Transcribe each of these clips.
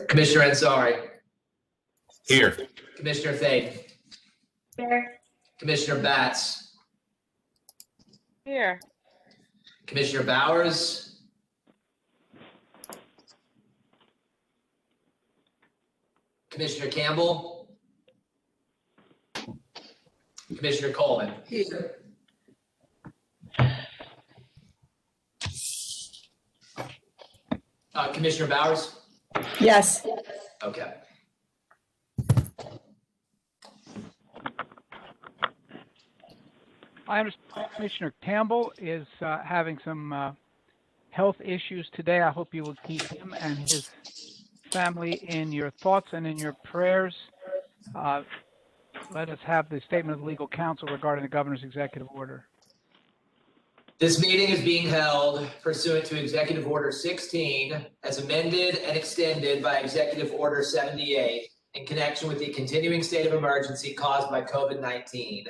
Commissioner Ansari. Here. Commissioner Thade. Here. Commissioner Batts. Here. Commissioner Bowers. Commissioner Campbell. Commissioner Coleman. Here. Commissioner Bowers. Yes. Okay. I understand Commissioner Campbell is having some health issues today. I hope you will keep him and his family in your thoughts and in your prayers. Let us have the statement of legal counsel regarding the governor's executive order. This meeting is being held pursuant to Executive Order 16 as amended and extended by Executive Order 78 in connection with the continuing state of emergency caused by COVID-19.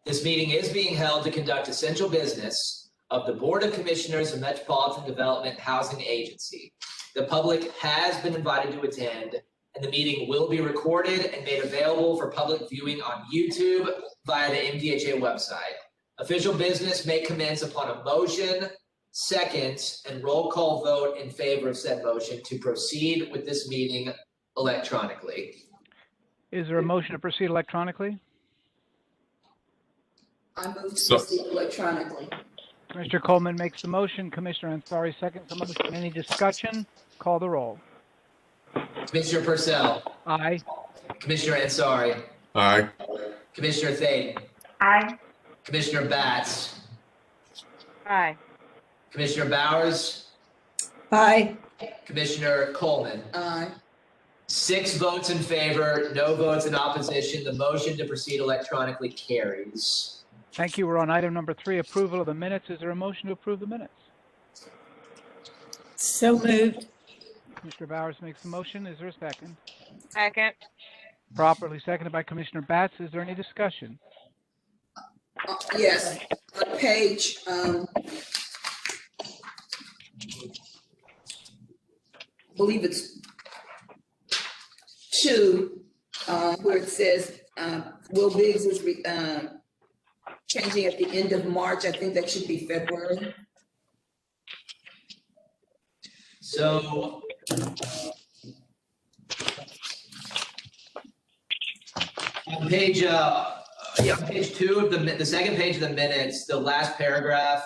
This meeting is being held to conduct essential business of the Board of Commissioners of Metropolitan Development Housing Agency. The public has been invited to attend, and the meeting will be recorded and made available for public viewing on YouTube via the MDHA website. Official business may commence upon a motion, second, and roll call vote in favor of said motion to proceed with this meeting electronically. Is there a motion to proceed electronically? I move to proceed electronically. Commissioner Coleman makes the motion. Commissioner Ansari seconds the motion. Any discussion? Call the roll. Commissioner Purcell. Aye. Commissioner Ansari. Aye. Commissioner Thade. Aye. Commissioner Batts. Aye. Commissioner Bowers. Aye. Commissioner Coleman. Aye. 6 votes in favor, no votes in opposition. The motion to proceed electronically carries. Thank you. We're on item number 3, approval of the minutes. Is there a motion to approve the minutes? So moved. Commissioner Bowers makes the motion. Is there a second? Second. Properly seconded by Commissioner Batts. Is there any discussion? Yes, on page, I believe it's 2, where it says, Will Biggs is changing at the end of March. I think that should be February. So on page on page 2 of the second page of the minutes, the last paragraph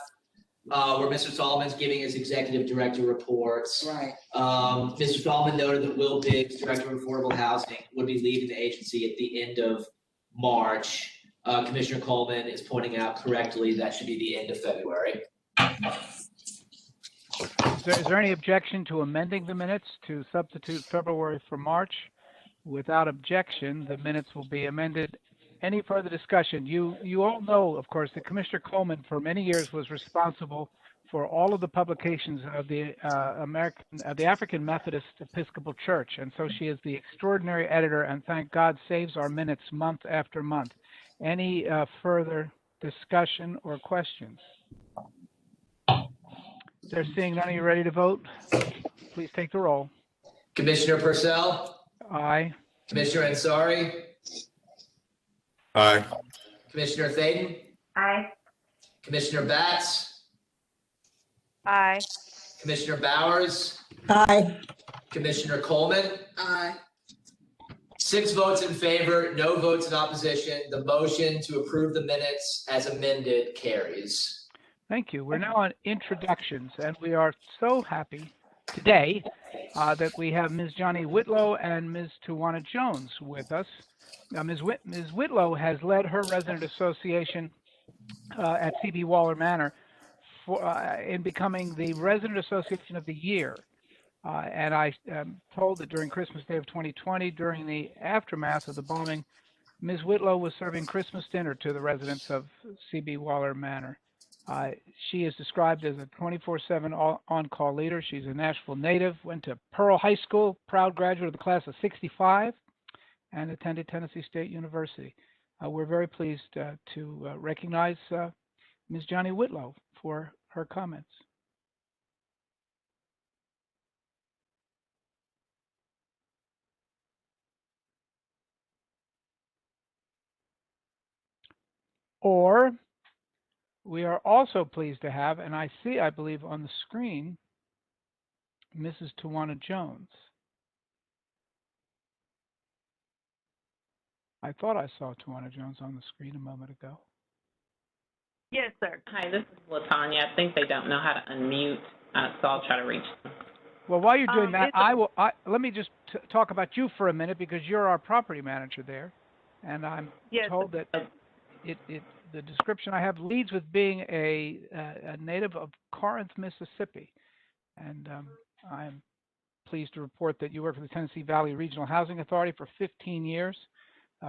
where Mr. Solomon's giving his executive director reports. Right. Mr. Solomon noted that Will Biggs, Director of Affordable Housing, would be leaving the agency at the end of March. Commissioner Coleman is pointing out correctly that should be the end of February. Is there any objection to amending the minutes to substitute February for March? Without objection, the minutes will be amended. Any further discussion? You all know, of course, that Commissioner Coleman for many years was responsible for all of the publications of the African Methodist Episcopal Church, and so she is the extraordinary editor, and thank God saves our minutes month after month. Any further discussion or questions? They're seeing none. Are you ready to vote? Please take the roll. Commissioner Purcell. Aye. Commissioner Ansari. Aye. Commissioner Thaden. Aye. Commissioner Batts. Aye. Commissioner Bowers. Aye. Commissioner Coleman. Aye. 6 votes in favor, no votes in opposition. The motion to approve the minutes as amended carries. Thank you. We're now on introductions, and we are so happy today that we have Ms. Johnny Whitlow and Ms. Tawana Jones with us. Ms. Whitlow has led her resident association at C.B. Waller Manor in becoming the Resident Association of the Year. And I am told that during Christmas Day of 2020, during the aftermath of the bombing, Ms. Whitlow was serving Christmas dinner to the residents of C.B. Waller Manor. She is described as a 24/7 on-call leader. She's a Nashville native, went to Pearl High School, proud graduate of the class of '65, and attended Tennessee State University. We're very pleased to recognize Ms. Johnny Whitlow for her comments. Or we are also pleased to have, and I see, I believe, on the screen, Mrs. Tawana Jones. I thought I saw Tawana Jones on the screen a moment ago. Yes, sir. Hi, this is LaTanya. I think they don't know how to unmute, so I'll try to reach them. Well, while you're doing that, it's let me just talk about you for a minute because you're our property manager there, and I'm Yes, told that the description I have leads with being a native of Corinth, Mississippi, and I'm pleased to report that you work for the Tennessee Valley Regional Housing Authority for 15 years.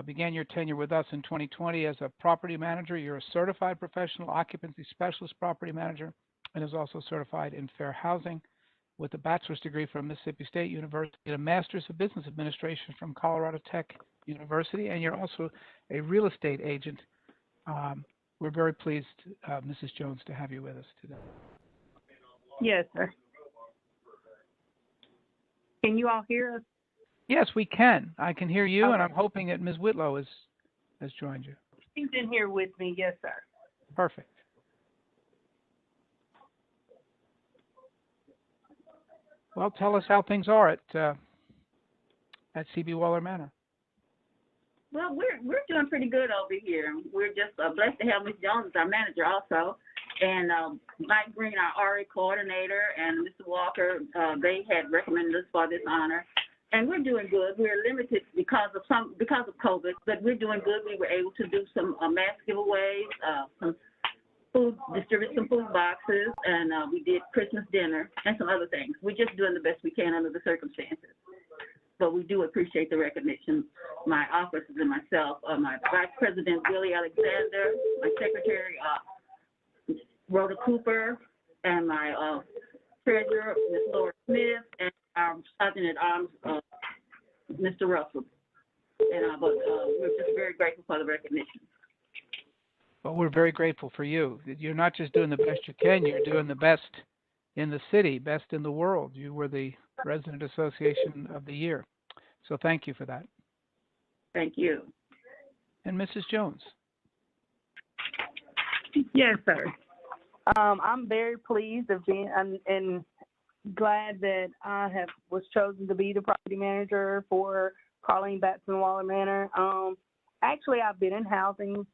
Began your tenure with us in 2020 as a property manager. You're a certified professional occupancy specialist property manager and is also certified in fair housing with a bachelor's degree from Mississippi State University and a master's of business administration from Colorado Tech University. And you're also a real estate agent. We're very pleased, Mrs. Jones, to have you with us today. yes, sir. Can you all hear us? Yes, we can. I can hear you, and Okay. I'm hoping that Ms. Whitlow has joined you. She's in here with me. Yes, sir. Perfect. Well, tell us how things are at CB Waller Manor. Well, we're doing pretty good over here. We're just blessed to have Ms. Jones as our manager also, and Mike Green, our RA coordinator, and Mr. Walker. They had recommended us for this honor, and we're doing good. We're limited because of COVID, but we're doing good. We were able to do some mass giveaways, some distribute some food boxes, and we did Christmas dinner and some other things. We're just doing the best we can under the circumstances. But we do appreciate the recognition. My officers and myself, my Vice President, Billy Alexander, my Secretary, Rhoda Cooper, and my Treasurer, Ms. Laura Smith, and our Sergeant at Arms, Mr. Russell. And but we're just very grateful for the recognition. Well, we're very grateful for you. You're not just doing the best you can, you're doing the best in the city, best in the world. You were the Resident Association of the Year. So thank you for that. Thank you. And Mrs. Jones. Yes, sir. I'm very pleased of being and glad that I was chosen to be the property manager for Colleen Batson Waller Manor. Actually, I've been in housing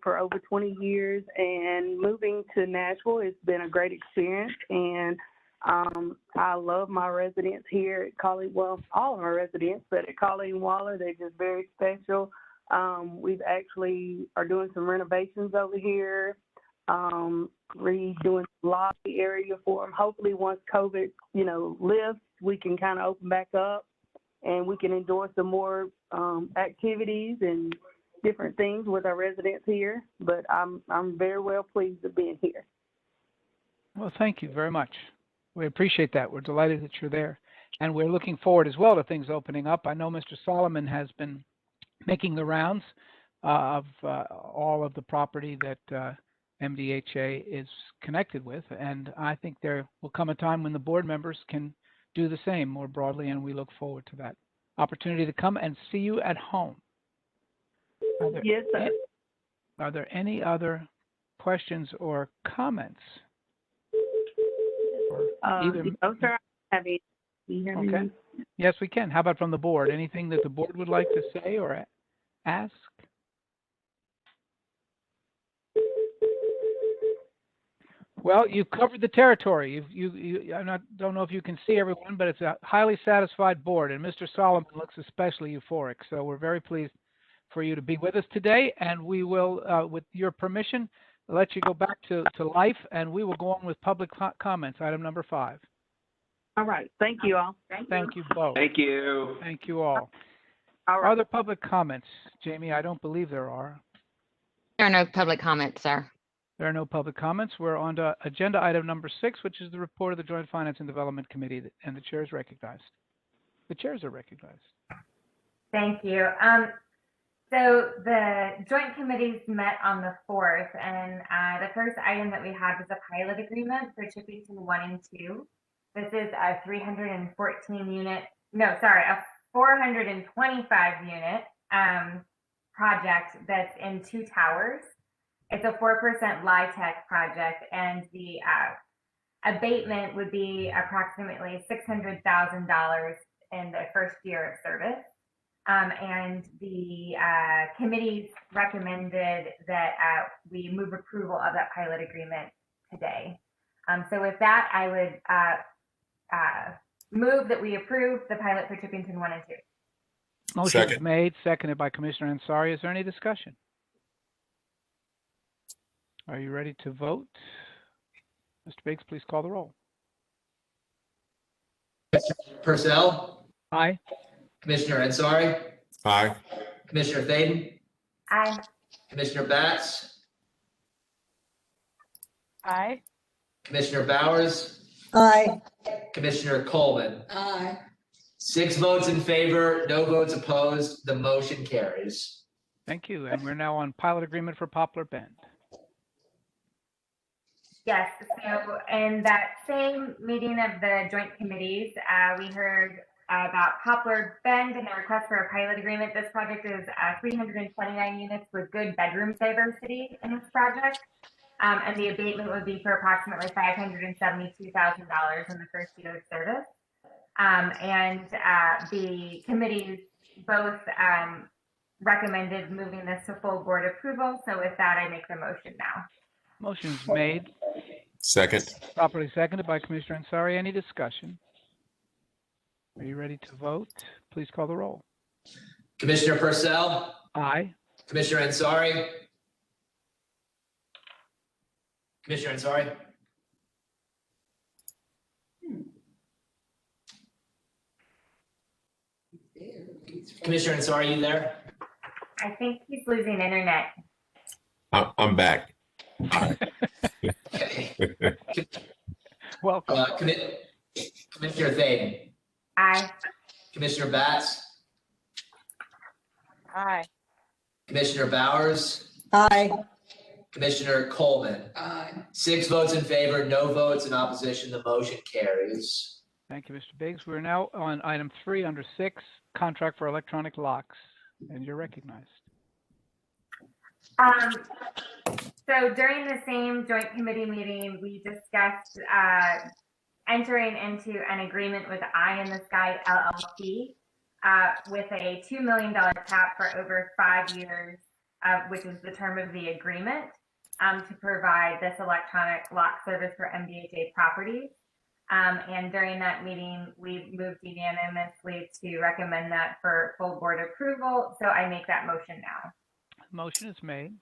for over 20 years, and moving to Nashville has been a great experience. And I love my residents here at Colleen. Well, all of my residents, but at Colleen Waller, they're just very special. We've actually are doing some renovations over here, redoing the lobby area for them. Hopefully, once COVID, lifts, we can kind of open back up, and we can enjoy some more activities and different things with our residents here. But I'm very well pleased of being here. Well, thank you very much. We appreciate that. We're delighted that you're there. And we're looking forward as well to things opening up. I know Mr. Solomon has been making the rounds of all of the property that MDHA is connected with. And I think there will come a time when the board members can do the same more broadly, and we look forward to that opportunity to come and see you at home. Yes, sir. Are there any other questions or comments? No, sir. Do you have any? Okay. Yes, we can. How about from the board? Anything that the board would like to say or ask? Well, you've covered the territory. Don't know if you can see everyone, but it's a highly satisfied board, and Mr. Solomon looks especially euphoric. So we're very pleased for you to be with us today, and we will, with your permission, let you go back to life, and we will go on with public comments, item number 5. All right. Thank you all. Thank you both. Thank you. Thank you all. All right. Are there public comments? Jamie, I don't believe there are. There are no public comments, sir. There are no public comments. We're on to agenda item number 6, which is the report of the Joint Finance and Development Committee, and the chair is recognized. The chairs are recognized. Thank you. So the joint committees met on the 4th, and the first item that we had was a pilot agreement for Chippington 1 and 2. This is a 425 unit project that's in 2 towers. It's a 4% LIHTC project, and the abatement would be approximately $600,000 in the first year of service. And the committee recommended that we move approval of that pilot agreement today. So with that, I would move that we approve the pilot for Chippington 1 and 2. Motion is Second. made, seconded by Commissioner Ansari. Is there any discussion? Are you ready to vote? Mr. Biggs, please call the roll. Purcell, Aye. Commissioner Ansari, Aye. Commissioner Thaden, Aye. Commissioner Batts, Aye. Commissioner Bowers, Aye. Commissioner Coleman. Aye. 6 votes in favor, no votes opposed. The motion carries. Thank you. And we're now on pilot agreement for Poplar Bend. Yes, so in that same meeting of the joint committees, we heard about Poplar Bend and the request for a pilot agreement. This project is 329 units with good bedroom diversity in this project. And the abatement would be for approximately $572,000 in the first year of service. And the committees both recommended moving this to full board approval. So with that, I make the motion now. Motion is made, Second. properly seconded by Commissioner Ansari. Any discussion? Are you ready to vote? Please call the roll. Commissioner Purcell, Aye. Commissioner Ansari, Commissioner Ansari, Commissioner Ansari, you there? I think he's losing internet. I'm back. Okay. Welcome. Commissioner Thaden, Aye. Commissioner Batts, Aye. Commissioner Bowers, Aye. Commissioner Coleman. Aye. 6 votes in favor, no votes in opposition. The motion carries. Thank you, Mr. Biggs. We're now on item 3 under 6, contract for electronic locks, and you're recognized. So during the same joint committee meeting, we discussed entering into an agreement with Eye in the Sky LLC with a $2 million cap for over 5 years, which is the term of the agreement, to provide this electronic lock service for MDHA properties. And during that meeting, we moved unanimously to recommend that for full board approval. So I make that motion now. Motion is made,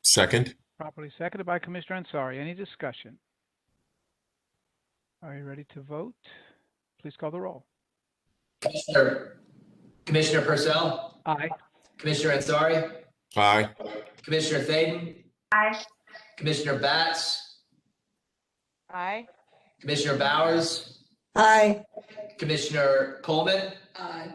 Second. properly seconded by Commissioner Ansari. Any discussion? Are you ready to vote? Please call the roll. Commissioner Purcell, Aye. Commissioner Ansari, Aye. Commissioner Thaden, Aye. Commissioner Batts, Aye. Commissioner Bowers, Aye. Commissioner Coleman. Aye.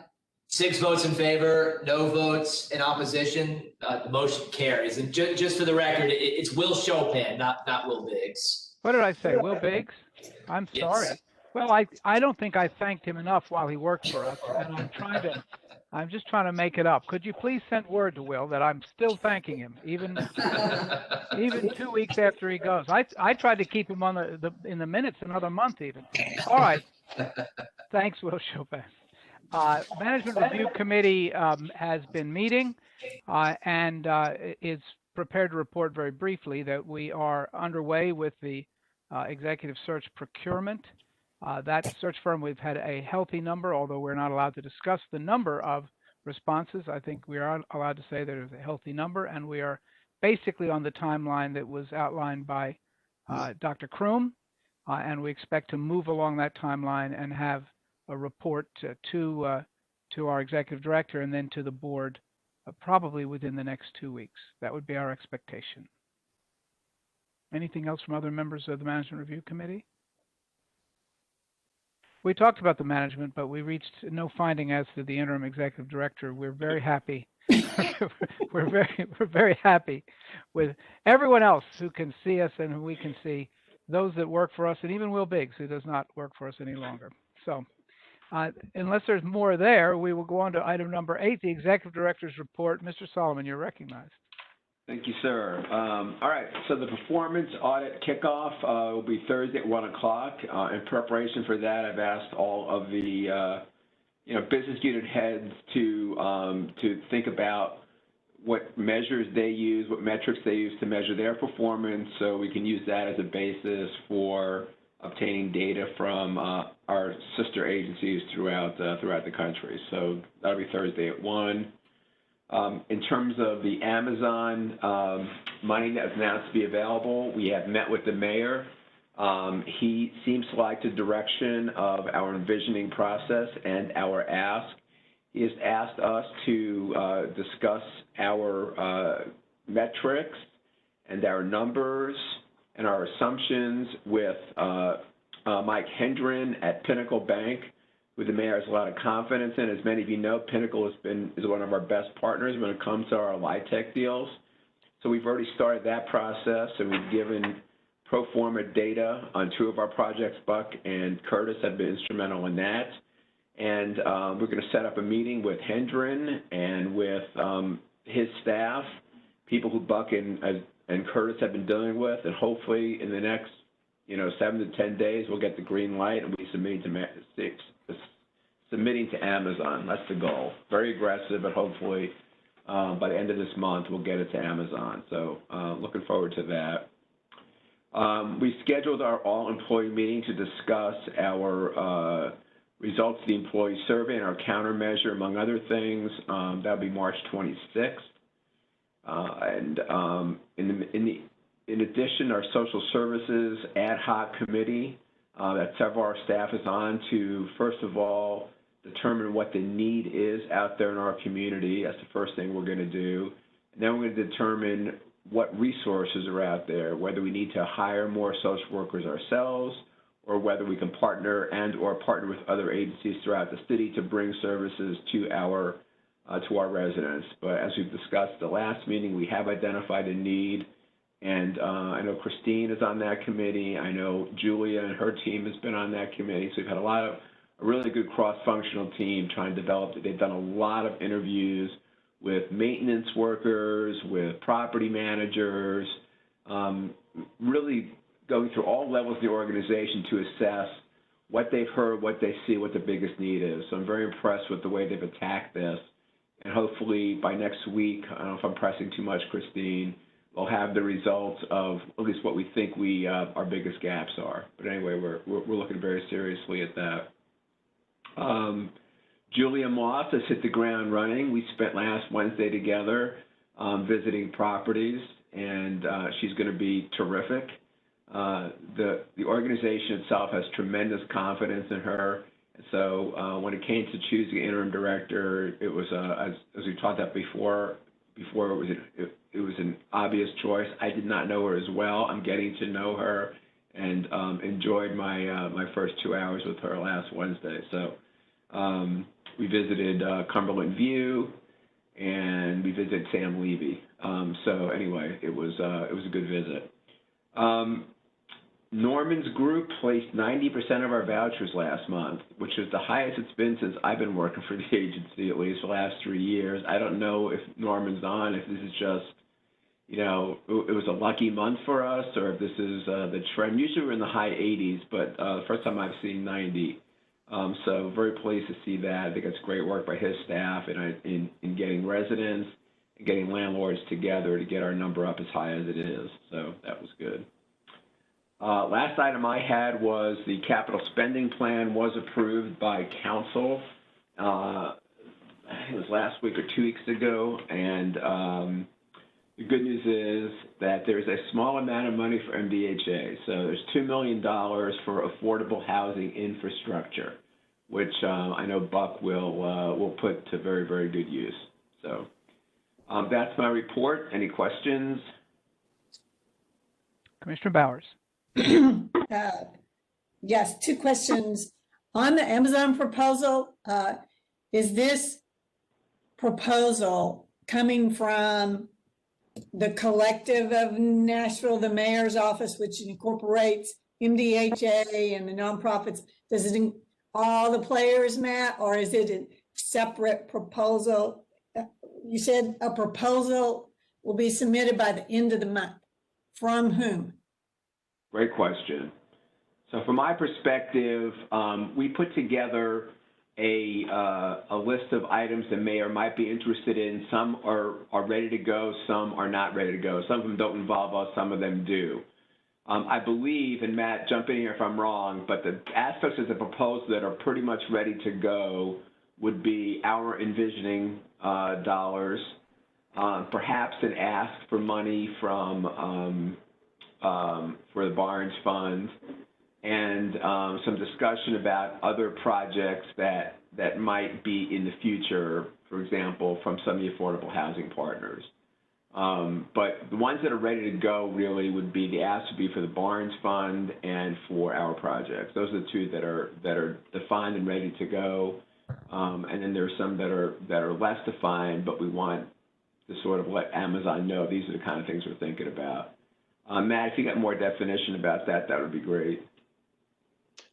6 votes in favor, no votes in opposition. The motion carries. And just for the record, it's Will Chopin, not Will Biggs. What did I say? Will Biggs? I'm Yes. sorry. Well, I don't think I thanked him enough while he worked for us, and I'm just trying to make it up. Could you please send word to Will that I'm still thanking him, even 2 weeks after he goes? I tried to keep him on in the minutes another month even. All right. Thanks, Will Chopin. Management Review Committee has been meeting and is prepared to report very briefly that we are underway with the executive search procurement. That search firm, we've had a healthy number, although we're not allowed to discuss the number of responses. I think we are allowed to say there's a healthy number, and we are basically on the timeline that was outlined by Dr. Kroom, and we expect to move along that timeline and have a report to our executive director and then to the board probably within the next 2 weeks. That would be our expectation. Anything else from other members of the Management Review Committee? We talked about the management, but we reached no finding as to the interim executive director. We're very happy. we're very happy with everyone else who can see us and who we can see, those that work for us, and even Will Biggs, who does not work for us any longer. So unless there's more there, we will go on to item number 8, the executive director's report. Mr. Solomon, you're recognized. Thank you, sir. All right, so the performance audit kickoff will be Thursday at 1 o'clock. In preparation for that, I've asked all of the business unit heads to think about what measures they use, what metrics they use to measure their performance, so we can use that as a basis for obtaining data from our sister agencies throughout the country. So that'll be Thursday at 1. In terms of the Amazon money that's announced to be available, we have met with the mayor. He seems to like the direction of our envisioning process and our ask. He has asked us to discuss our metrics and our numbers and our assumptions with Mike Hendren at Pinnacle Bank, who the mayor has a lot of confidence in. As many of you know, Pinnacle is one of our best partners when it comes to our LIHTC deals. So we've already started that process, and we've given pro forma data on 2 of our projects. Buck and Curtis have been instrumental in that. And we're going to set up a meeting with Hendren and with his staff, people who Buck and Curtis have been dealing with, and hopefully in the next 7 to 10 days we'll get the green light and be submitting to Amazon. That's the goal. Very aggressive, but hopefully by the end of this month we'll get it to Amazon. So looking forward to that. We scheduled our all-employee meeting to discuss our results of the employee survey and our countermeasure, among other things. That'll be March 26th. In addition, our social services ad hoc committee that several of our staff is on to, first of all, determine what the need is out there in our community. That's the first thing we're going to do. And then we're going to determine what resources are out there, whether we need to hire more social workers ourselves, or whether we can partner or partner with other agencies throughout the city to bring services to our residents. But as we've discussed the last meeting, we have identified a need, and I know Christine is on that committee. I know Julia and her team has been on that committee. So we've had a really good cross-functional team trying to develop it. They've done a lot of interviews with maintenance workers, with property managers, really going through all levels of the organization to assess what they've heard, what they see, what the biggest need is. So I'm very impressed with the way they've attacked this. And hopefully by next week, I don't know if I'm pressing too much, Christine, we'll have the results of at least what we think our biggest gaps are. But anyway, we're looking very seriously at that. Julia Moss has hit the ground running. We spent last Wednesday together visiting properties, and she's going to be terrific. The organization itself has tremendous confidence in her. So when it came to choosing an interim director, it was, as we talked about before it was an obvious choice. I did not know her as well. I'm getting to know her, and enjoyed my first 2 hours with her last Wednesday. So we visited Cumberland View, and we visited Sam Levy. So anyway, it was a good visit. Norman's group placed 90% of our vouchers last month, which is the highest it's been since I've been working for the agency, at least the last 3 years. I don't know if Norman's on, if this is just, it was a lucky month for us, or if this is the trend. Usually we're in the high 80s, but the first time I've seen 90. So very pleased to see that. I think it's great work by his staff in getting residents and getting landlords together to get our number up as high as it is. So that was good. Last item I had was the capital spending plan was approved by council. I think it was last week or 2 weeks ago, and the good news is that there's a small amount of money for MDHA. So there's $2 million for affordable housing infrastructure, which I know Buck will put to very, very good use. So that's my report. Any questions? Commissioner Bowers. Yes, 2 questions. On the Amazon proposal, is this proposal coming from the collective of Nashville, the mayor's office, which incorporates MDHA and the nonprofits? Does it all the players, Matt, or is it a separate proposal? You said a proposal will be submitted by the end of the month. From whom? Great question. So from my perspective, we put together a list of items the mayor might be interested in. Some are ready to go, some are not ready to go. Some of them don't involve us, some of them do. I believe, and Matt, jump in here if I'm wrong, but the aspects of the proposal that are pretty much ready to go would be our envisioning dollars, perhaps an ask for money from for the Barnes Fund, and some discussion about other projects that might be in the future, for example, from some of the affordable housing partners. But the ones that are ready to go really would be, the ask would be for the Barnes Fund and for our projects. Those are the two that are defined and ready to go. And then there's some that are less defined, but we want to sort of let Amazon know these are the kind of things we're thinking about. Matt, if you got more definition about that, that would be great.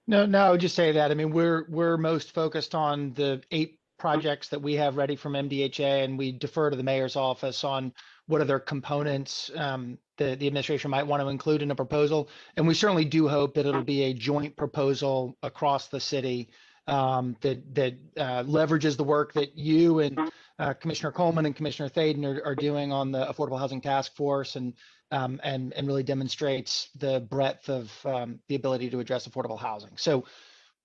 No, I would just say that, I mean, we're most focused on the 8 projects that we have ready from MDHA, and we defer to the mayor's office on what other components the administration might want to include in a proposal. And we certainly do hope that it'll be a joint proposal across the city that leverages the work that you and Commissioner Coleman and Commissioner Thaden are doing on the Affordable Housing Task Force, and really demonstrates the breadth of the ability to address affordable housing. So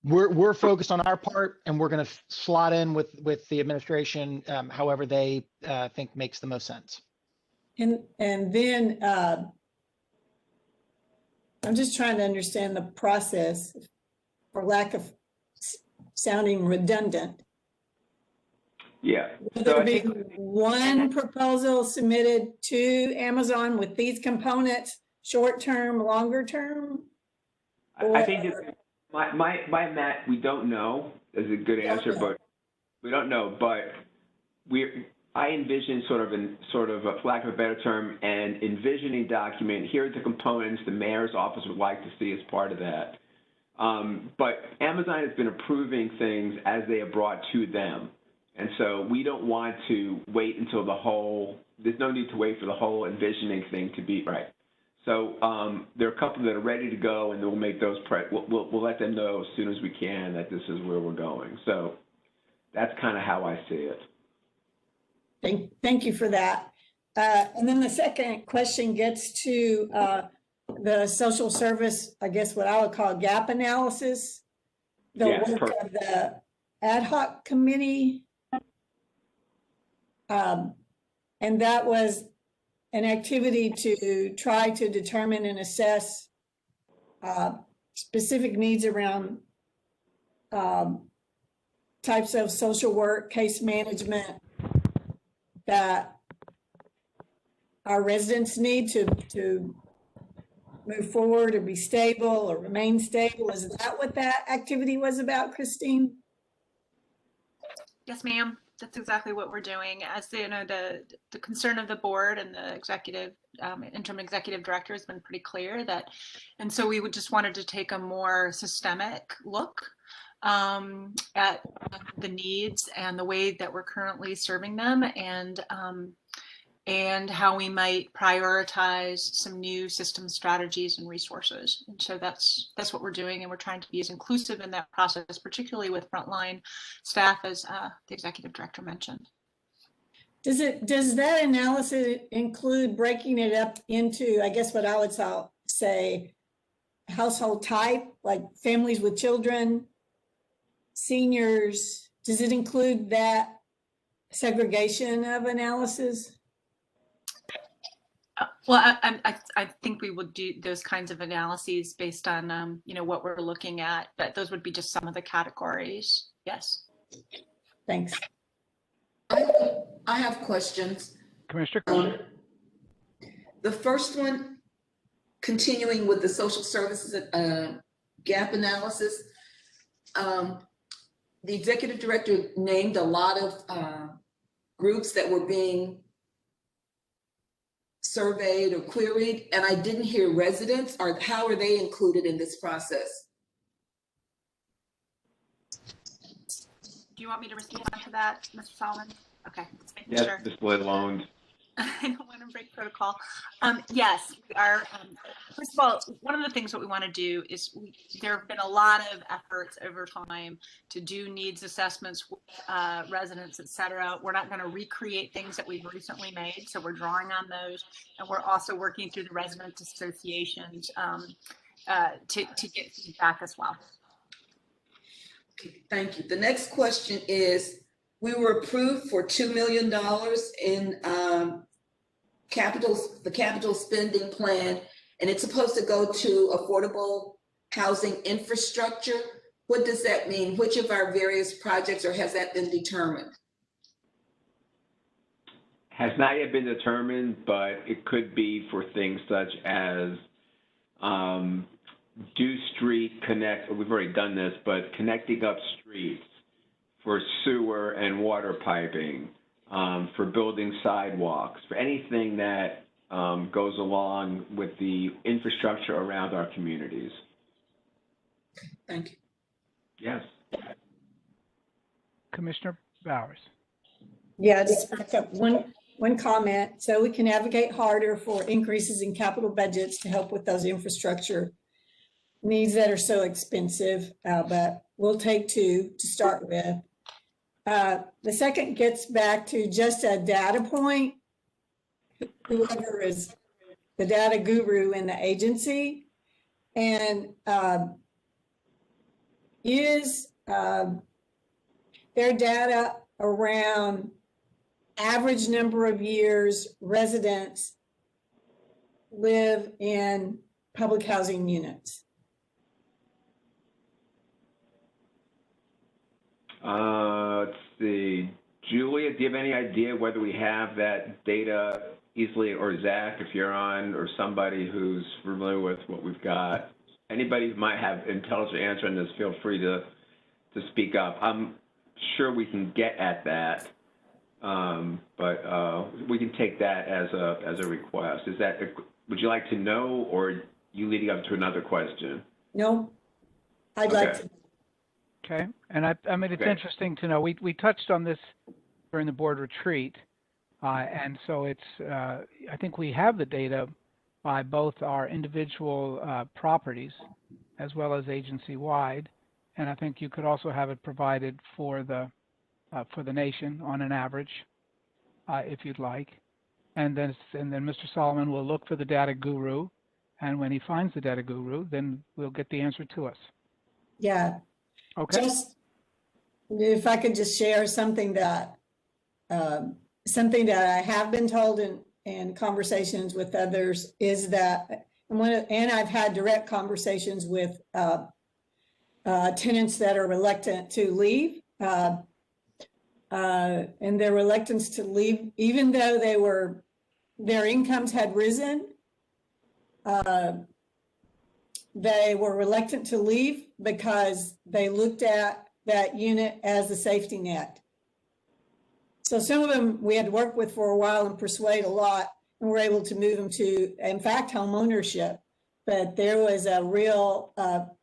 we're focused on our part, and we're going to slot in with the administration however they think makes the most sense. And then I'm just trying to understand the process, for lack of sounding redundant. Yeah. Will there be one proposal submitted to Amazon with these components, short-term, longer-term? I think my Matt, we don't know is a good answer, but we don't know. But I envision sort of, for lack of a better term, an envisioning document. Here are the components the mayor's office would like to see as part of that. But Amazon has been approving things as they are brought to them. And so we don't want to wait until there's no need to wait for the whole envisioning thing to be right. So there are a couple that are ready to go, and we'll make those, we'll let them know as soon as we can that this is where we're going. So that's kind of how I see it. Thank you for that. And then the second question gets to the social service, I guess what I would call gap analysis, the work of the ad hoc committee. And that was an activity to try to determine and assess specific needs around types of social work, case management that our residents need to move forward or be stable or remain stable. Is that what that activity was about, Christine? Yes, ma'am. That's exactly what we're doing. As you know, the concern of the board and the executive, interim executive director has been pretty clear that, and so we just wanted to take a more systemic look at the needs and the way that we're currently serving them, and how we might prioritize some new system strategies and resources. And so that's what we're doing, and we're trying to be as inclusive in that process, particularly with frontline staff, as the executive director mentioned. Does that analysis include breaking it up into, I guess what I would say, household type, like families with children, seniors? Does it include that segregation of analysis? Well, I think we would do those kinds of analyses based on what we're looking at, but those would be just some of the categories. Yes. Thanks. I have questions. Commissioner Coleman. The first one, continuing with the social services gap analysis, the executive director named a lot of groups that were being surveyed or queried, and I didn't hear residents, or how are they included in this process? Do you want me to respond to that, Mr. Solomon? Okay, let's make Yes, sure. just let alone. I don't want to break protocol. Yes, we are. First of all, one of the things that we want to do is there have been a lot of efforts over time to do needs assessments with residents, et cetera. We're not going to recreate things that we've recently made, so we're drawing on those, and we're also working through the resident associations to get feedback as well. Okay, thank you. The next question is, we were approved for $2 million in the capital spending plan, and it's supposed to go to affordable housing infrastructure. What does that mean? Which of our various projects, or has that been determined? Has not yet been determined, but it could be for things such as Do Street Connect, we've already done this, but connecting up streets for sewer and water piping, for building sidewalks, for anything that goes along with the infrastructure around our communities. Thank you. Yes. Commissioner Bowers. Yeah, just back up one comment. So we can advocate harder for increases in capital budgets to help with those infrastructure needs that are so expensive, but we'll take two to start with. The second gets back to just a data point. Whoever is the data guru in the agency, and is their data around average number of years residents live in public housing units? Let's see. Julia, do you have any idea whether we have that data easily, or Zach, if you're on, or somebody who's familiar with what we've got? Anybody who might have intelligent answer on this, feel free to speak up. I'm sure we can get at that, but we can take that as a request. Is that, would you like to know, or you leading up to another question? No, I'd like to. Okay, and I mean, it's interesting to know, we touched on this during the board retreat, and so it's, I think we have the data by both our individual properties as well as agency-wide, and I think you could also have it provided for the nation on an average, if you'd like, and then Mr. Solomon will look for the data guru, and when he finds the data guru, then we'll get the answer to us. Yeah. Okay. Just if I could just share something that I have been told in conversations with others is that, and I've had direct conversations with tenants that are reluctant to leave, and their reluctance to leave, even though their incomes had risen, they were reluctant to leave because they looked at that unit as a safety net. So some of them we had to work with for a while and persuade a lot, and we're able to move them to, in fact, home ownership. But there was a real,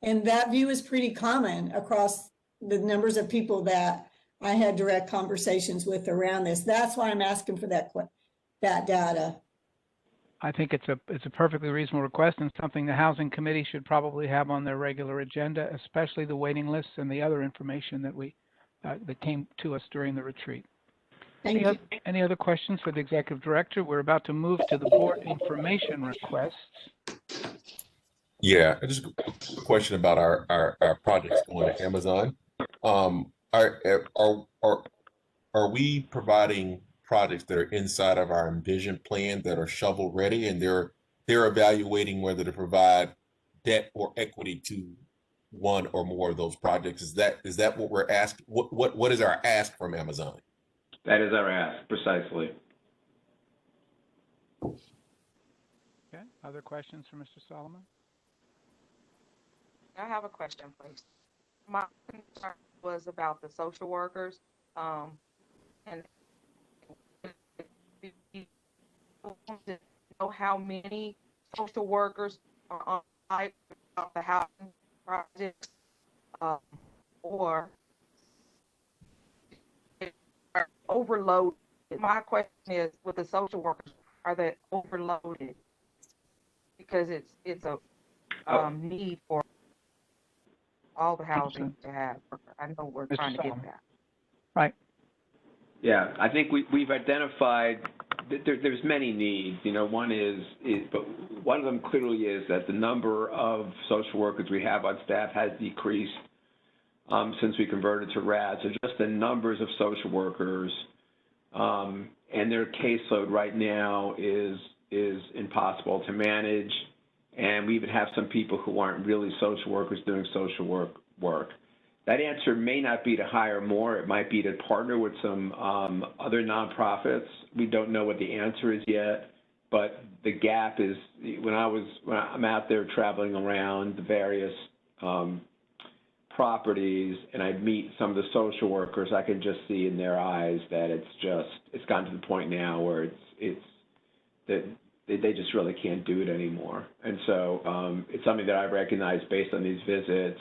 and that view is pretty common across the numbers of people that I had direct conversations with around this. That's why I'm asking for that data. I think it's a perfectly reasonable request, and something the Housing Committee should probably have on their regular agenda, especially the waiting lists and the other information that came to us during the retreat. Any other questions for the Executive Director? We're about to move to the board information requests. Yeah, just a question about our projects going to Amazon. Are we providing projects that are inside of our Envision plan that are shovel ready, and they're evaluating whether to provide debt or equity to one or more of those projects? Is that what we're asking? What is our ask from Amazon? That is our ask, precisely. Okay, other questions for Mr. Solomon? I have a question, please. My concern was about the social workers, and to know how many social workers are on site about the housing projects, or are overloaded my question is, with the social workers, are they overloaded? Because it's a need for all the housing to have. I know we're Mr. trying to get Solomon. that. Right. Yeah, I think we've identified that there's many needs. You know, but one of them clearly is that the number of social workers we have on staff has decreased since we converted to RAD. So just the numbers of social workers and their caseload right now is impossible to manage. And we even have some people who aren't really social workers doing social work. That answer may not be to hire more. It might be to partner with some other nonprofits. We don't know what the answer is yet, but the gap is, when I'm out there traveling around the various properties and I meet some of the social workers, I can just see in their eyes that it's gotten to the point now where that they just really can't do it anymore. And so it's something that I recognize based on these visits,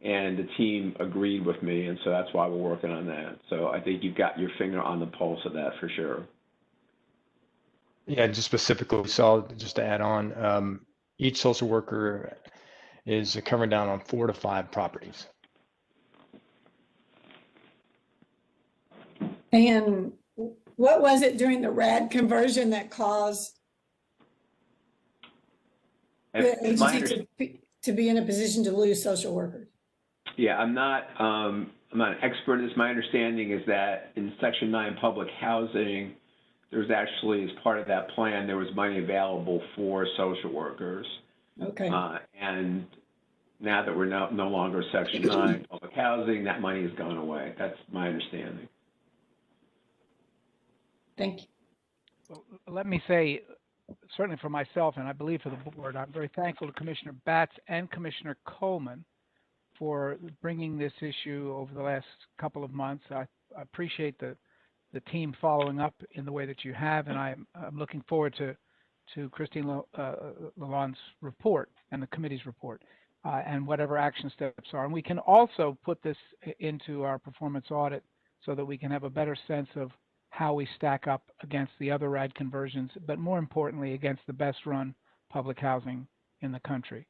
and the team agreed with me, and so that's why we're working on that. So I think you've got your finger on the pulse of that for sure. Yeah, just specifically, we saw, just to add on, each social worker is covering down on 4 to 5 properties. And what was it during the RAD conversion that caused the agency to be in a position to lose social workers? Yeah, I'm not an expert in this. My understanding is that in Section 9 public housing, there's actually, as part of that plan, there was money available for social workers. Okay. And now that we're no longer Section 9 public housing, that money has gone away. That's my understanding. Thank you. Well, let me say, certainly for myself, and I believe for the board, I'm very thankful to Commissioner Batts and Commissioner Coleman for bringing this issue over the last couple of months. I appreciate the team following up in the way that you have, and I'm looking forward to Christine Lalonde's report and the committee's report and whatever action steps are. And we can also put this into our performance audit so that we can have a better sense of how we stack up against the other RAD conversions, but more importantly, against the best run public housing in the country.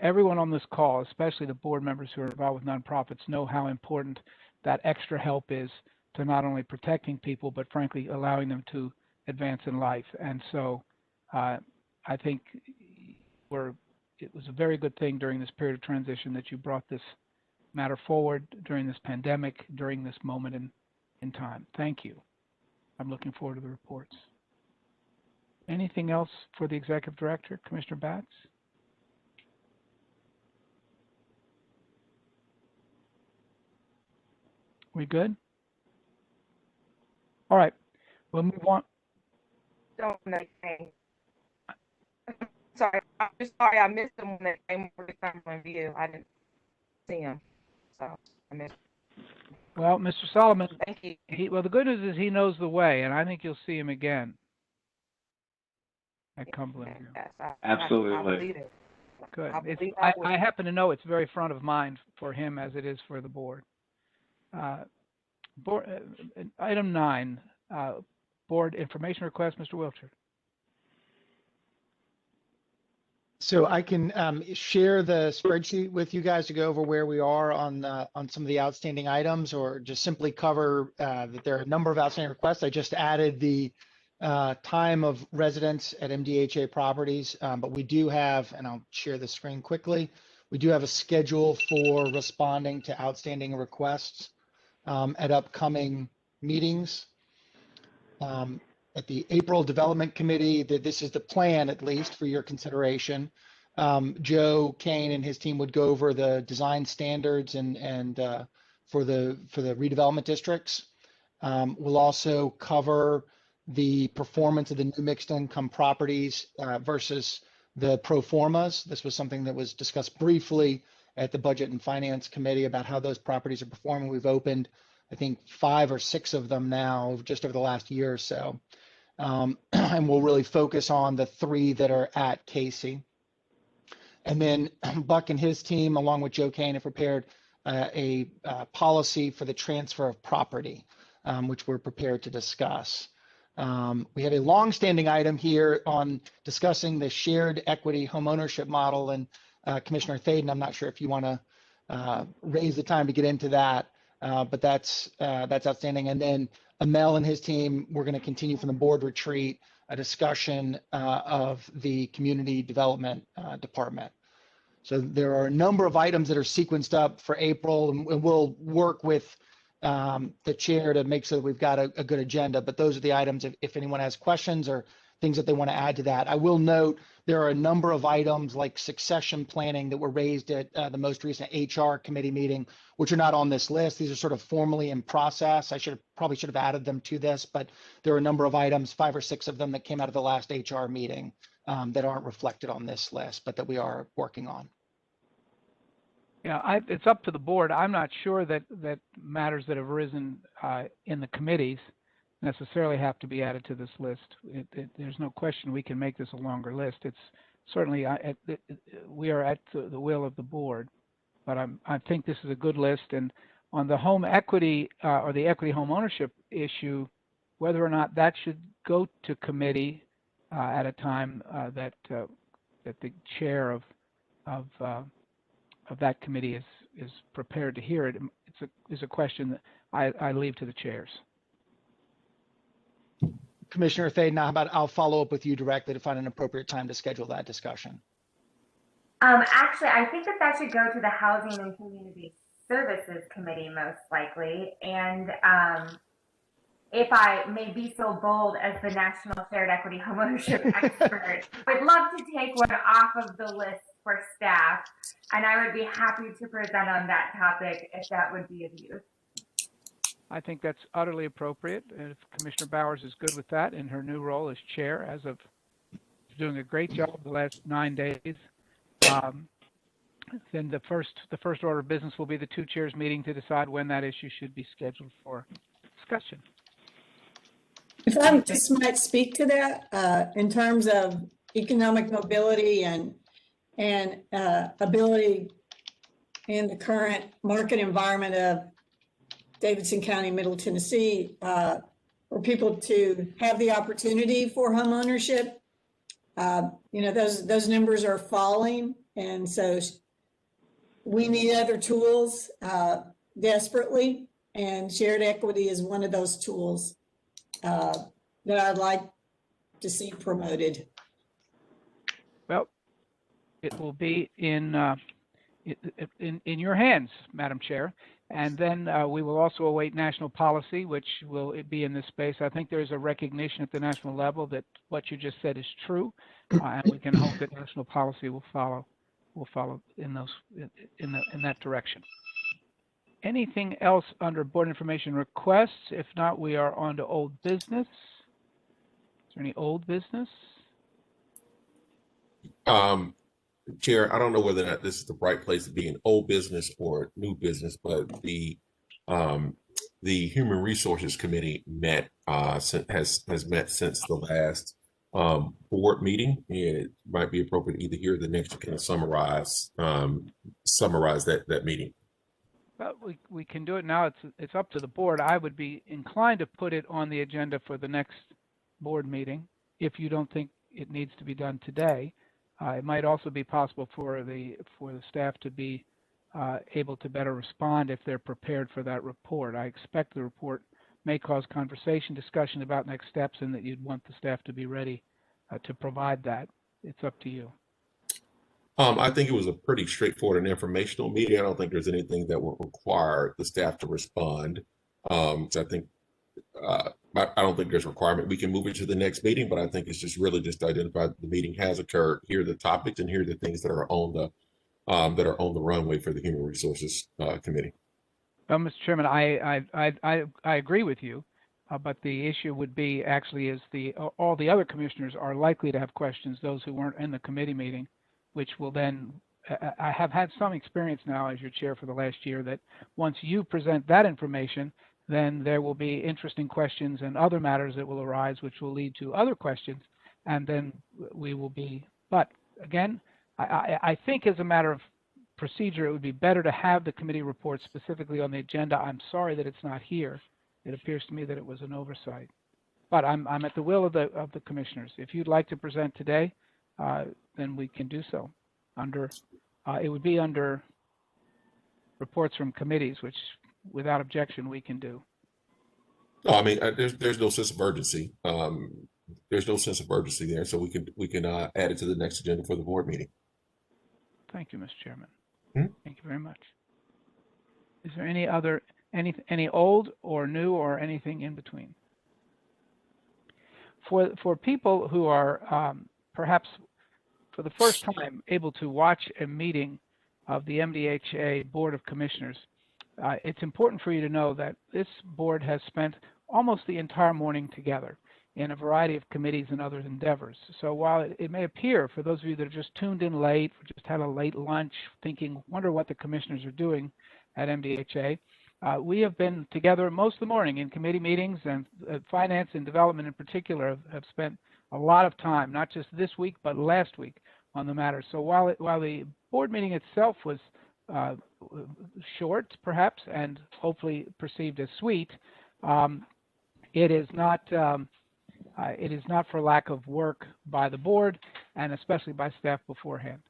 Everyone on this call, especially the board members who are involved with nonprofits, know how important that extra help is to not only protecting people, but frankly, allowing them to advance in life. And so I think it was a very good thing during this period of transition that you brought this matter forward during this pandemic, during this moment in time. Thank you. I'm looking forward to the reports. Anything else for the Executive Director, Commissioner Batts? We good? All right, we'll move on. Don't sorry, I'm just sorry I missed him when that came over the camera view. I didn't see him, so I missed him. Well, Mr. Solomon, thank you. Well, the good news is he knows the way, and I think you'll see him again at Cumberland View. Yes, absolutely. I believe it. Good. I happen to know it's very front of mind for him as it is for the board. Item 9, board information request, Mr. Wiltshire. So I can share the spreadsheet with you guys to go over where we are on some of the outstanding items, or just simply cover that there are a number of outstanding requests. I just added the time of residence at MDHA properties, but we do have, and I'll share the screen quickly, we do have a schedule for responding to outstanding requests at upcoming meetings. At the April Development Committee, this is the plan, at least for your consideration. Joe Kane and his team would go over the design standards and for the redevelopment districts. We'll also cover the performance of the new mixed income properties versus the pro formas. This was something that was discussed briefly at the Budget and Finance Committee about how those properties are performing. We've opened, I think, 5 or 6 of them now, just over the last year or so. And we'll really focus on the 3 that are at Casey. And then Buck and his team, along with Joe Kane, have prepared a policy for the transfer of property. which we're prepared to discuss. We have a long-standing item here on discussing the shared equity homeownership model, and Commissioner Thaden, I'm not sure if you want to raise the time to get into that, but that's outstanding. And then Amel and his team, we're going to continue from the board retreat a discussion of the community development department. So there are a number of items that are sequenced up for April, and we'll work with the chair to make sure that we've got a good agenda. But those are the items if anyone has questions or things that they want to add to that. I will note there are a number of items like succession planning that were raised at the most recent HR committee meeting, which are not on this list. These are sort of formally in process. I probably should have added them to this, but there are a number of items, 5 or 6 of them that came out of the last HR meeting that aren't reflected on this list, but that we are working on. Yeah, it's up to the board. I'm not sure that matters that have arisen in the committees necessarily have to be added to this list. There's no question we can make this a longer list. It's certainly we are at the will of the board, but I think this is a good list. And on the home equity or the equity home ownership issue, whether or not that should go to committee at a time that the chair of that committee is prepared to hear it, is a question that I leave to the chairs. Commissioner Thaden, how about I'll follow up with you directly to find an appropriate time to schedule that discussion. Actually, I think that should go to the Housing and Community Services Committee most likely. And if I may be so bold as the National Shared Equity Homeownership expert, I'd love to take one off of the list for staff, and I would be happy to present on that topic if that would be of use. I think that's utterly appropriate. And if Commissioner Bowers is good with that in her new role as chair, as of doing a great job the last 9 days, then the first order of business will be the 2 chairs meeting to decide when that issue should be scheduled for discussion. If I just might speak to that, in terms of economic mobility and ability in the current market environment of Davidson County, Middle Tennessee, for people to have the opportunity for home ownership. Those numbers are falling, and so we need other tools desperately, and shared equity is one of those tools that I'd like to see promoted. Well, it will be in your hands, Madam Chair. And then we will also await national policy, which will be in this space. I think there's a recognition at the national level that what you just said is true, and we can hope that national policy will follow in that direction. Anything else under board information requests? If not, we are on to old business. Is there any old business? Chair, I don't know whether or not this is the right place to be in old business or new business, but the Human Resources Committee has met since the last board meeting. It might be appropriate either here or the next to kind of summarize that meeting. Well, we can do it now. It's up to the board. I would be inclined to put it on the agenda for the next board meeting if you don't think it needs to be done today. It might also be possible for the staff to be able to better respond if they're prepared for that report. I expect the report may cause conversation, discussion about next steps, and that you'd want the staff to be ready to provide that. It's up to you. I think it was a pretty straightforward and informational meeting. I don't think there's anything that would require the staff to respond. So I don't think there's a requirement. We can move it to the next meeting, but I think it's just really just to identify the meeting has occurred. Here are the topics, and here are the things that are on the runway for the Human Resources Committee. Well, Mr. Chairman, I agree with you, but the issue would be actually is all the other commissioners are likely to have questions. Those who weren't in the committee meeting, which will then I have had some experience now as your chair for the last year that once you present that information, then there will be interesting questions and other matters that will arise, which will lead to other questions, and then we will be. But again, I think as a matter of procedure, it would be better to have the committee report specifically on the agenda. I'm sorry that it's not here, it appears to me that it was an oversight. But I'm at the will of the commissioners. If you'd like to present today, then we can do so. It would be under reports from committees, which without objection we can do. No, I mean, there's no sense of urgency. There's no sense of urgency there, so we can add it to the next agenda for the board meeting. Thank you, Mr. Chairman. Hmm? Thank you very much. Is there any old or new or anything in between? For people who are perhaps for the first time able to watch a meeting of the MDHA Board of Commissioners, it's important for you to know that this board has spent almost the entire morning together in a variety of committees and other endeavors. So while it may appear, for those of you that have just tuned in late, or just had a late lunch, thinking, wonder what the commissioners are doing at MDHA, we have been together most of the morning in committee meetings, and finance and development in particular have spent a lot of time, not just this week, but last week on the matter. So while the board meeting itself was short, perhaps, and hopefully perceived as sweet, it is not for lack of work by the board, and especially by staff beforehand.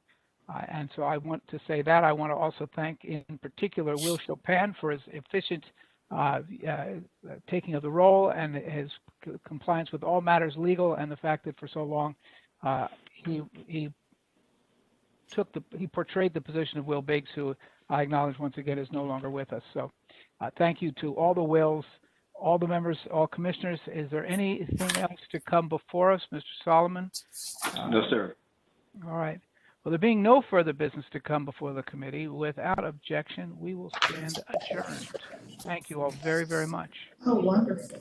And so I want to say that. I want to also thank in particular Will Chopin for his efficient taking of the role and his compliance with all matters legal, and the fact that for so long he portrayed the position of Will Biggs, who I acknowledge once again is no longer with us. So thank you to all the Wills, all the members, all commissioners. Is there anything else to come before us, Mr. Solomon? No, sir. All right. Well, there being no further business to come before the committee, without objection, we will stand adjourned. Thank you all very, very much. Oh, wonderful.